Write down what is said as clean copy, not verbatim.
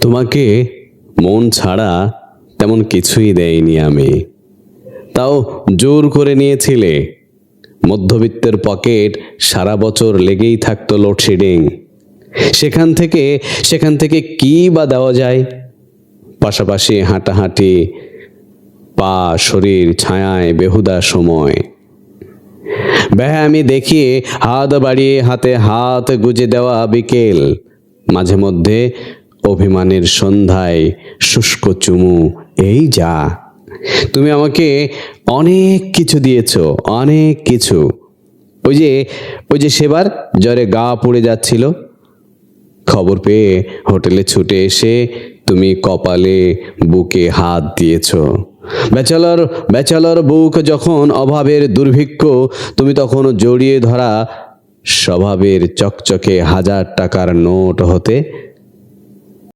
তোমাকে মন ছাড়া তেমন কিছুই দেয়নি আমি, তাও জোর করে নিয়েছিলে। মধ্যবিত্তের পকেট সারা বছর লেগেই থাকতো লোডশেডিং। সেখান থেকে কি বা দেওয়া যায়? পাশাপাশি হাঁটাহাঁটি, পা শরীর ছায়ায় বেহুদা সময়, ব্যায়ামে দেখিয়ে হাত বাড়িয়ে হাতে হাত গুজে দেওয়া বিকেল, মাঝে মধ্যে অভিমানের সন্ধ্যায় শুষ্ক চুমু, এই যা। তুমি আমাকে অনেক কিছু দিয়েছো, অনেক কিছু। ওই যে সেবার জ্বরে গা পুড়ে যাচ্ছিল, খবর পেয়ে হোটেলে ছুটে এসে তুমি কপালে বুকে হাত দিয়েছো। ব্যাচেলর বুক যখন অভাবের দুর্ভিক্ষ, তুমি তখন জড়িয়ে ধরা স্বভাবের চকচকে 1000 টাকার নোট হতে